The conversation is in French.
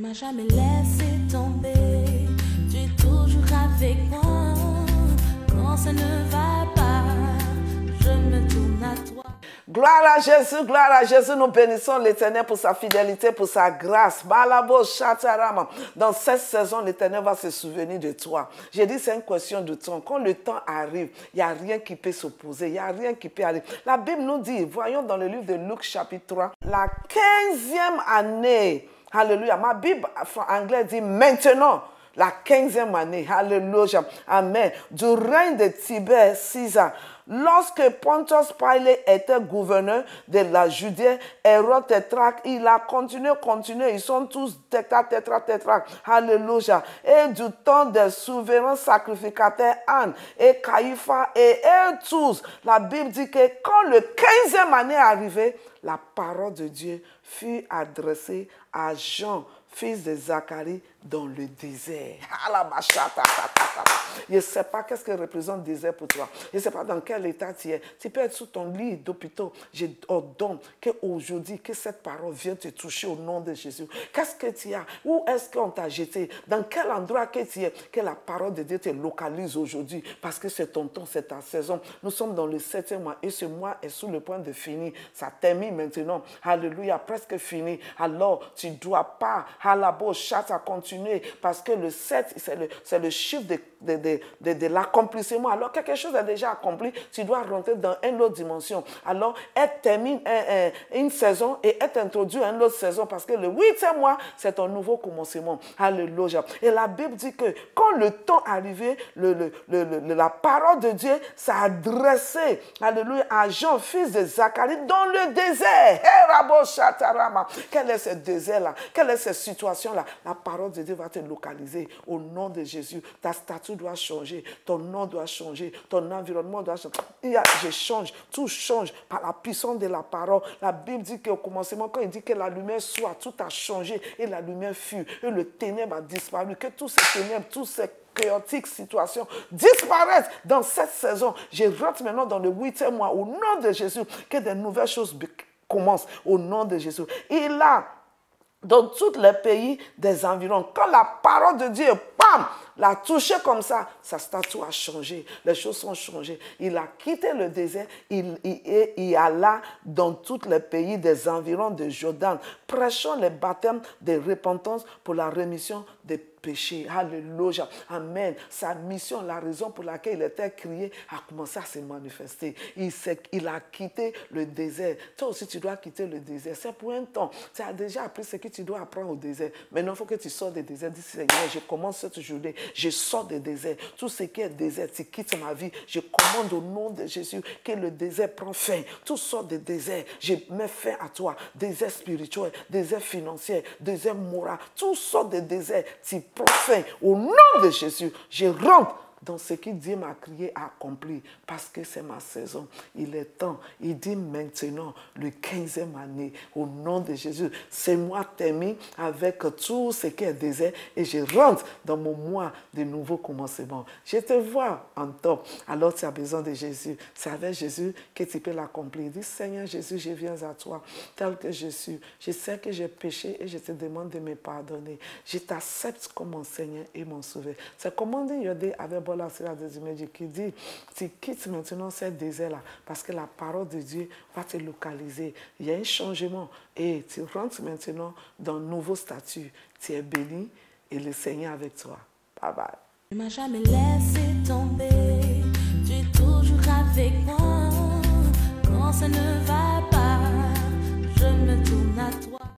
m'as jamais laissé tomber, tu es toujours avec moi. Quand ça ne va pas, je me tourne à toi. Gloire à Jésus, nous bénissons l'Éternel pour sa fidélité, pour sa grâce. Dans cette saison, l'Éternel va se souvenir de toi. J'ai dit, c'est une question de temps. Quand le temps arrive, il n'y a rien qui peut s'opposer, il n'y a rien qui peut arriver. La Bible nous dit, voyons dans le livre de Luc chapitre 3, la 15e année, alléluia, ma Bible en anglais dit maintenant. La 15e année, alléluia, amen, du règne de Tibère César. Lorsque Pontius Pilate était gouverneur de la Judée, Hérode Tétrarque, il a continué, ils sont tous tétrarques, alléluia. Et du temps des souverains sacrificateurs Anne et Caïpha et eux tous, la Bible dit que quand le 15e année est arrivée, la parole de Dieu fut adressée à Jean, fils de Zacharie, dans le désert. Je ne sais pas qu'est-ce que représente le désert pour toi. Je ne sais pas dans quel état tu es. Tu peux être sous ton lit d'hôpital. Je ordonne qu'aujourd'hui, que cette parole vienne te toucher au nom de Jésus. Qu'est-ce que tu as? Où est-ce qu'on t'a jeté? Dans quel endroit que tu es? Que la parole de Dieu te localise aujourd'hui. Parce que c'est ton temps, c'est ta saison. Nous sommes dans le 7e mois et ce mois est sur le point de finir. Ça termine maintenant. Alléluia, presque fini. Alors, tu ne dois pas, à la bouche, à continuer. Parce que le 7, c'est le chiffre de l'accomplissement. Alors, quelque chose est déjà accompli, tu dois rentrer dans une autre dimension. Alors, elle termine une saison et elle t'introduit à une autre saison parce que le 8e mois, c'est un nouveau commencement. Alléluia. Et la Bible dit que quand le temps arrivé, la parole de Dieu s'est adressée, alléluia, à Jean, fils de Zacharie, dans le désert. Quel est ce désert-là? Quelle est cette situation-là? La parole de Dieu va te localiser au nom de Jésus. Ta statue doit changer, ton nom doit changer, ton environnement doit changer. Je change, tout change par la puissance de la parole. La Bible dit qu'au commencement, quand il dit que la lumière soit, tout a changé et la lumière fut et le ténèbre a disparu. Que tous ces ténèbres, tous ces chaotiques situations disparaissent dans cette saison. Je rentre maintenant dans le 8e mois au nom de Jésus. Que de nouvelles choses commencent au nom de Jésus. Il a dans tous les pays des environs. Quand la parole de Dieu, bam, l'a touché comme ça, sa statue a changé. Les choses sont changées. Il a quitté le désert. Il alla dans tous les pays des environs de Jordan, prêchant les baptêmes de repentance pour la rémission des péchés. Alléluia. Amen. Sa mission, la raison pour laquelle il était crié, a commencé à se manifester. Il a quitté le désert. Toi aussi, tu dois quitter le désert. C'est pour un temps. Tu as déjà appris ce que tu dois apprendre au désert. Maintenant, il faut que tu sors du désert. Dis, Seigneur, je commence cette journée. Je sors du désert. Tout ce qui est désert, tu quittes ma vie. Je commande au nom de Jésus que le désert prend fin. Tout sort du désert. Je mets fin à toi. Désert spirituel, désert financier, désert moral. Tout sort du désert. Tu prends fin. Au nom de Jésus, je rentre dans ce que Dieu m'a crié à accomplir, parce que c'est ma saison. Il est temps. Il dit maintenant, le 15e année, au nom de Jésus, c'est moi termine avec tout ce qui est désert et je rentre dans mon mois de nouveau commencement. Je te vois en top. Alors tu as besoin de Jésus. C'est avec Jésus que tu peux l'accomplir. Dis, Seigneur Jésus, je viens à toi tel que je suis. Je sais que j'ai péché et je te demande de me pardonner. Je t'accepte comme mon Seigneur et mon Sauveur. C'est commandé avec la sera des images qui dit, tu quittes maintenant ce désert-là parce que la parole de Dieu va te localiser. Il y a un changement et tu rentres maintenant dans un nouveau statut. Tu es béni et le Seigneur avec toi. Bye bye. Tu ne m'as jamais laissé tomber, tu es toujours avec moi. Quand ça ne va pas, je me tourne à toi.